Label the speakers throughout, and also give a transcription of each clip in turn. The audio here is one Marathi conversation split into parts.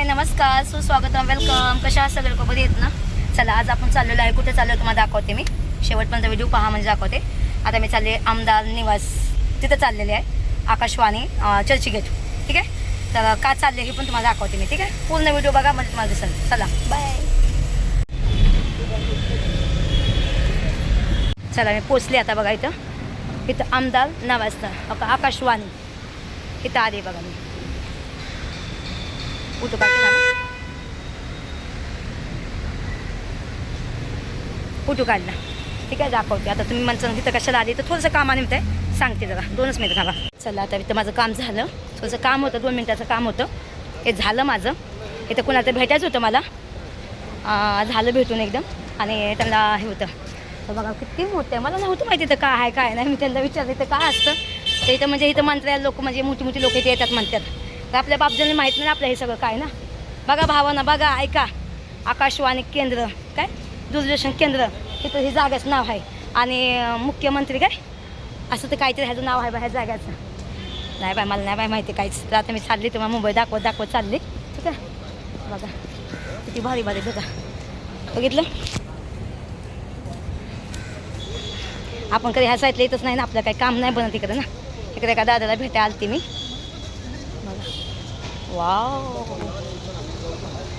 Speaker 1: हाय नमस्कार सुस्वागतम वेलकम. कशा आहात सगळे लोक? बरे आहेत ना? चला आज आपण चाललेलो आहे. कुठे चाललो तुम्हाला दाखवते मी. शेवटपर्यंत व्हिडिओ पहा म्हणजे दाखवते. आता मी चालले आमदार निवास तिथं चाललेले आहे, आकाशवाणी चर्चगेट. ठीक आहे, तर का चालले हे पण तुम्हाला दाखवते मी. ठीक आहे, पूर्ण व्हिडिओ बघा म्हणजे तुम्हाला दिसेल. चला बाय. चला मी पोचले आता. बघा इथं आमदार निवास आकाशवाणी इथं आले. बघा मी फोटो काढते ना, फोटो काढला. ठीक आहे, दाखवते. आता तुम्ही म्हणता तिथं कशाला आली, तर थोडंसं कामानिमित्त आहे, सांगते जरा 2 मिनिटं थांबा. चला आता इथं माझं काम झालं. थोडंसं काम होतं, 2 मिनिटाचं काम होतं, हे झालं माझं. इथं कुणाला तर भेटायचं होतं मला, झालं भेटून एकदम. आणि त्यांना हे होतं तर बघा किती मोठं आहे. मला नव्हतं माहिती इथं काय आहे काय नाही. मी त्यांना विचारलं इथं काय असतं. तर इथं म्हणजे इथं मंत्र्या लोक म्हणजे मोठी मोठी लोक इथे येतात म्हणतात. तर आपल्या बापजांना माहीत नाही आपलं हे सगळं काय ना. बघा भावांना, बघा ऐका, आकाशवाणी केंद्र काय दूरदर्शन केंद्र, इथं ही जागाचं नाव आहे. आणि मुख्यमंत्री काय असं तर काहीतरी ह्याचं नाव आहे बा ह्या जागाचं. नाही बाय, मला नाही बाय माहिती काहीच. तर आता मी चालली तुम्हाला मुंबई दाखवत चालली. ठीक आहे, बघा किती भारी भारी. बघा बघितलं, आपण कधी ह्या साईडला येतच नाही ना, आपलं काही काम नाही बनत इकडं ना. इकडे एका दादाला भेटायला आलती मी. बघा वाव.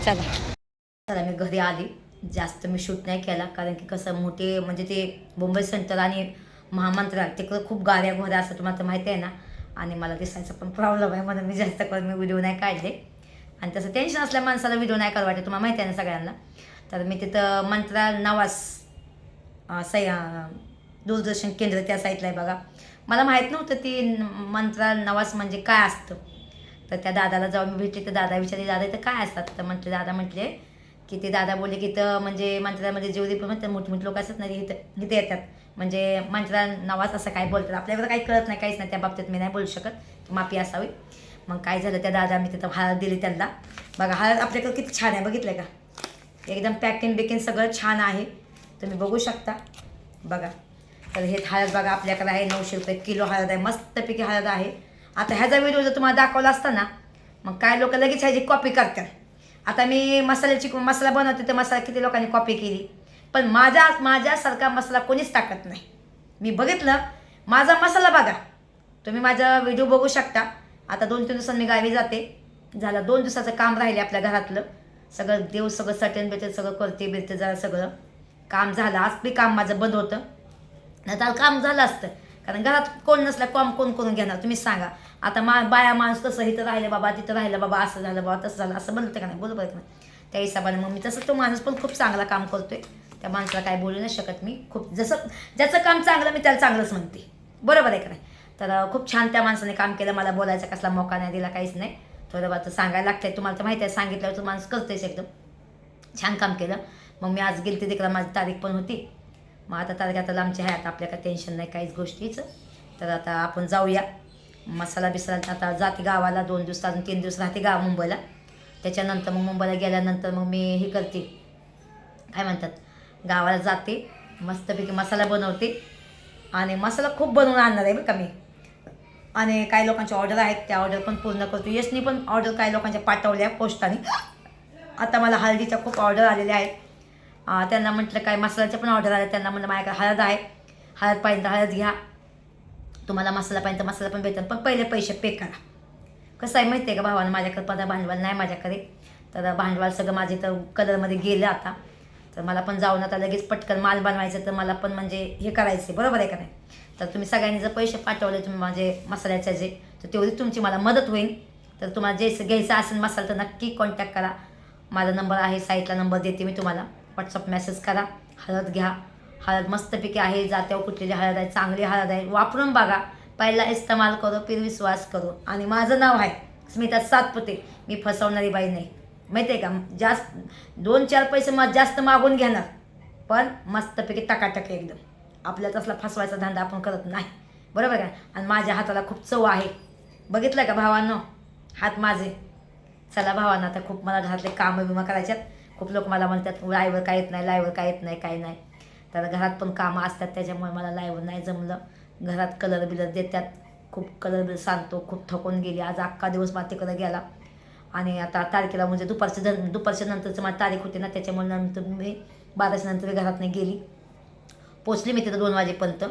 Speaker 1: चला मी घरी आली. जास्त मी शूट नाही केला, कारण की कसं मोठे म्हणजे ते मुंबई सेंटर आणि महामंत्र्या तिकडं खूप गाड्या घोड्या असं तुम्हाला तर माहिती आहे ना. आणि मला दिसायचा पण प्रॉब्लेम आहे, म्हणून मी जास्त करून मी व्हिडिओ नाही काढले. आणि तसं टेन्शन असल्या माणसाला व्हिडिओ नाही काढ वाटत, तुम्हाला माहिती आहे ना सगळ्यांना. तर मी तिथं मंत्रा नवास दूरदर्शन केंद्र त्या साईडला आहे. बघा मला माहीत नव्हतं ती मंत्रा नवास म्हणजे काय असतं. तर त्या दादाला जेव्हा मी भेटले तर दादा विचारले, दादा इथं काय असतात. तर दादा म्हटले की ते दादा बोलले की इथं म्हणजे मंत्र्यामध्ये जेवढे पण म्हणतात मोठी मोठी लोक असतात ना, इथे येतात. म्हणजे मंत्रा नवास असं काय बोलतात. आपल्याकडे काही कळत नाही, काहीच नाही त्या बाबतीत मी नाही बोलू शकत, माफी असावी. मग काय झालं, त्या दादा मी तिथं हळद दिली त्यांना. बघा हळद आपल्याकडे किती छान आहे, बघितलं का? एकदम पॅकिंग बिकिंग सगळं छान आहे, तुम्ही बघू शकता. बघा तर हे हळद बघा आपल्याकडे आहे 900 रुपये किलो हळद आहे, मस्तपैकी हळद आहे. आता ह्याचा व्हिडिओ जर तुम्हाला दाखवला असता ना, मग काय लोक लगेच ह्याची कॉपी करतात. आता मी मसाला बनवते तर मसाला किती लोकांनी कॉपी केली, पण माझ्यासारखा मसाला कोणीच टाकत नाही. मी बघितलं माझा मसाला बघा, तुम्ही माझा व्हिडिओ बघू शकता. आता 2-3 दिवसांनी मी गावी जाते. झालं 2 दिवसाचं काम राहिले आपल्या घरातलं सगळं. देव सगळं सटेन बेटेन सगळं करते बिरते, जरा सगळं काम झालं. आज बी काम माझं बंद होतं, नाही तर काम झालं असतं, कारण घरात कोण नसलं काम कोण करून घेणार तुम्ही सांगा. आता बाया माणूस कसं इथं राहिलं बाबा तिथं राहिलं बाबा, असं झालं बाबा तसं झालं असं बनतं का नाही, बरोबर आहे नाही. त्या हिशोबाने मग मी तसं तो माणूस पण खूप चांगला काम करतोय. त्या माणसाला काय बोलू नाही शकत मी. खूप जसं ज्याचं काम चांगलं मी त्याला चांगलंच म्हणते, बरोबर आहे का नाही. तर खूप छान त्या माणसाने काम केलं. मला बोलायचा कसला मोका नाही दिला, काहीच नाही. थोडं बात सांगायला लागतंय, तुम्हाला तर माहिती आहे, सांगितल्यावर तो माणूस करतेच. एकदम छान काम केलं. मग मी आज गेलते तिकडं, माझी तारीख पण होती. मग आता तारीख आता लांबची आहे, आता आपल्या काय टेन्शन नाही काहीच गोष्टीचं. तर आता आपण जाऊया मसाला बिसाला. आता जाते गावाला 2 दिवस, अजून 3 दिवस राहते मुंबईला. त्याच्यानंतर मग मुंबईला गेल्यानंतर मग मी हे करते, काय म्हणतात, गावाला जाते, मस्तपैकी मसाला बनवते. आणि मसाला खूप बनवून आणणार आहे बरं का मी. आणि काही लोकांच्या ऑर्डर आहेत, त्या ऑर्डर पण पूर्ण करतो. यशनी पण ऑर्डर काही लोकांच्या पाठवल्या पोस्टाने. आता मला हळदीच्या खूप ऑर्डर आलेल्या आहेत. त्यांना म्हटलं काय मसाल्याचे पण ऑर्डर आले, त्यांना म्हटलं माझ्याकडे हळद आहे, हळद पाहिजे हळद घ्या, तुम्हाला मसाला पाहिजे तर मसाला पण भेटेल, पण पहिले पैसे पे करा. कसं आहे माहिती आहे का भावानं, माझ्याकडे भांडवल नाही माझ्याकडे. तर भांडवल सगळं माझे तर कलरमध्ये गेलं आता. तर मला पण जाऊन आता लगेच पटकन माल बनवायचं, तर मला पण म्हणजे हे करायचं, बरोबर आहे का नाही. तर तुम्ही सगळ्यांनी जर पैसे पाठवले तुम्ही माझे मसाल्याचे जे, तर तेवढी तुमची मला मदत होईल. तर तुम्हाला जे घ्यायचं असेल मसाला तर नक्की कॉन्टॅक्ट करा. माझा नंबर आहे, साईटला नंबर देते मी तुम्हाला, व्हॉट्सअप मेसेज करा. हळद घ्या, हळद मस्तपैकी आहे, जात्यावर कुठलेली हळद आहे, चांगली हळद आहे, वापरून बघा. पहिला इस्तेमाल करो फिर विश्वास करो. आणि माझं नाव आहे स्मिता सातपुते, मी फसवणारी बाई नाही, माहिती आहे का. जास्त 2-4 पैसे जास्त मागून घेणार, पण मस्तपैकी टकाटक एकदम. आपल्याला तसला फसवायचा धंदा आपण करत नाही, बरोबर का. आणि माझ्या हाताला खूप चव आहे, बघितलं का भावांनो, हात माझे. चला भावांना, आता खूप मला घरातले कामं बिमं करायच्यात. खूप लोक मला म्हणतात लाईव्हवर काय येत नाही, लाईव्हवर काय येत नाही, काय नाही. तर घरात पण कामं असतात, त्याच्यामुळे मला लाईव्हवर नाही जमलं. घरात कलर बिलर देतात, खूप कलर बिलर सांगतो. खूप थकून गेली आज, अख्खा दिवस मला तिकडं गेला. आणि आता तारखेला म्हणजे दुपारच्या नंतरचं माझी तारीख होती ना, त्याच्यामुळे नंतर मी 12च्या नंतर घरात नाही गेली. पोचली मी तिथं 2 वाजेपर्यंत.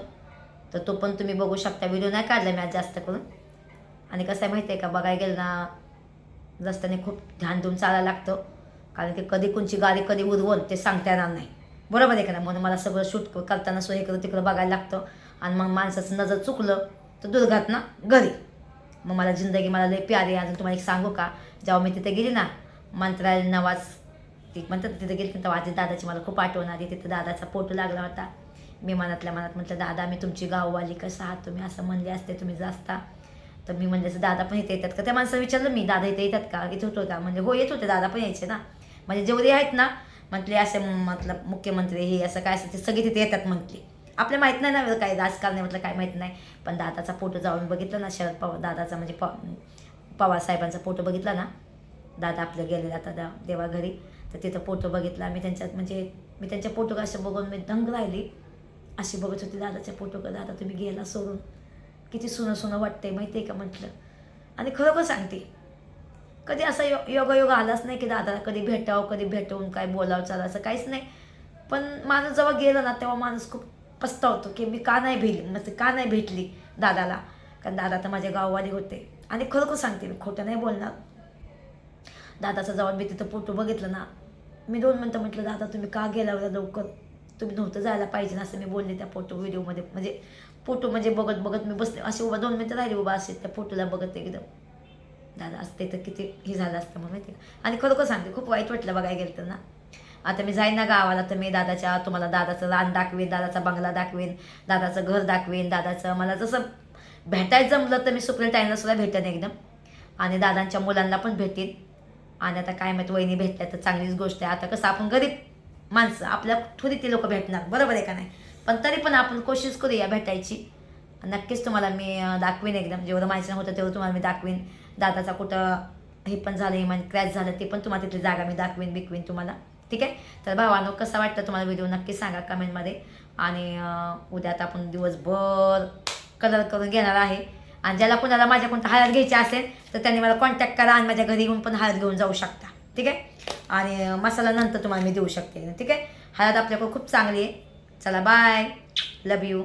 Speaker 1: तर तो पण तुम्ही बघू शकता. व्हिडिओ नाही काढला मी आज जास्त करून. आणि कसं आहे माहिती आहे का, बघायला गेलं ना रस्त्याने खूप ध्यान देऊन चालायला लागतं, कारण की कधी कोणची गाडी कधी उडवल ते सांगता येणार नाही, बरोबर आहे का नाही. म्हणून मला सगळं शूट करताना हे इकडं तिकडं बघायला लागतं. आणि मग माणसाचं नजर चुकलं तर दुर्घटना घरी. मग मला जिंदगी मला लई प्यारी. अजून तुम्हाला एक सांगू का, जेव्हा मी तिथे गेली ना मंत्रालय नवाज ती म्हणतात तिथे गेली, तेव्हा आधी दादाची मला खूप आठवण आली. तिथे दादाचा फोटो लागला होता. मी मनातल्या मनात म्हटलं, दादा मी तुमची गाववाली, कसं आहात तुम्ही, असं म्हणले असते तुम्ही जास्त. तर मी म्हणले दादा पण इथे येतात का, त्या माणसाला विचारलं मी, दादा इथे येतात का, इथे होतो का, म्हणजे हो येत होते, दादा पण यायचे ना, म्हणजे जेवढे आहेत ना म्हटले असे मतलब मुख्यमंत्री हे असं काय असं ते सगळे तिथे येतात म्हटले. आपल्या माहीत नाही ना काय राजकारण आहे, म्हटलं काय माहीत नाही. पण दादाचा फोटो जाऊन बघितला ना, शरद पवार दादाचा म्हणजे पवार साहेबांचा फोटो बघितला ना, दादा आपलं गेलेला आता देवाघरी, तर तिथं फोटो बघितला मी त्यांच्यात. म्हणजे मी त्यांच्या फोटो असं बघून मी दंग राहिली, अशी बघत होती दादाच्या फोटो का, दादा तुम्ही गेला सोडून, किती सुनं सुनं वाटते माहिती आहे का म्हटलं. आणि खरोखर सांगते, कधी असा योगायोग आलाच नाही की दादाला कधी भेटावं, कधी भेटवून काय बोलावं चालू असं काहीच नाही. पण माणूस जेव्हा गेला ना तेव्हा माणूस खूप पस्तावतो की मी का नाही भेटली दादाला, कारण दादा तर माझे गाववाले होते. आणि खरोखर सांगते मी, खोटं नाही बोलणार, दादाचा जेव्हा मी तिथं फोटो बघितलं ना, मी 2 मिनटं म्हटलं, दादा तुम्ही का गेला एवढ्या लवकर, तुम्ही नव्हतं जायला पाहिजे ना, असं मी बोलले त्या व्हिडिओमध्ये. म्हणजे फोटो म्हणजे बघत मी बसले असे उभा 2 मिनटं राहिले उभा असे त्या फोटोला बघत एकदम. दादा असते तर किती हे झालं असतं मग माहिती का. आणि खरोखर सांगते खूप वाईट वाटलं बघायला गेलं तर ना. आता मी जाईन ना गावाला तर मी तुम्हाला दादाचं रान दाखवेन, दादाचा बंगला दाखवेन, दादाचं घर दाखवेन, दादाचं मला जसं भेटायचं जमलं तर मी सुप्रिया सुद्धा भेटेन एकदम. आणि दादांच्या मुलांना पण भेटेन. आणि आता काय माहिती वहिनी भेटल्या तर चांगलीच गोष्ट आहे. आता कसं आपण गरीब माणसं, आपल्या थोडी ती लोक भेटणार, बरोबर आहे का नाही. पण तरी पण आपण कोशिश करूया भेटायची. नक्कीच तुम्हाला मी दाखवेन एकदम, जेवढं माहिती होतं तेवढं तुम्हाला मी दाखवेन. दादाचा कुठं हे पण झालं, इमान क्रॅश झालं ते पण तुम्हाला तिथली जागा मी दाखवेन तुम्हाला, ठीक आहे. तर भावानो कसा वाटतं तुम्हाला व्हिडिओ नक्की सांगा कमेंटमध्ये. आणि उद्या आता आपण दिवसभर कलर करून घेणार आहे. आणि ज्याला कोणाला माझ्याकडून हळद घ्यायची असेल तर त्यांनी मला कॉन्टॅक्ट करा आणि माझ्या घरी येऊन पण हळद घेऊन जाऊ शकता, ठीक आहे. आणि मसाला नंतर तुम्हाला मी देऊ शकते, ठीक आहे. हळद आपल्याकडे खूप चांगली आहे. चला बाय, लव यू.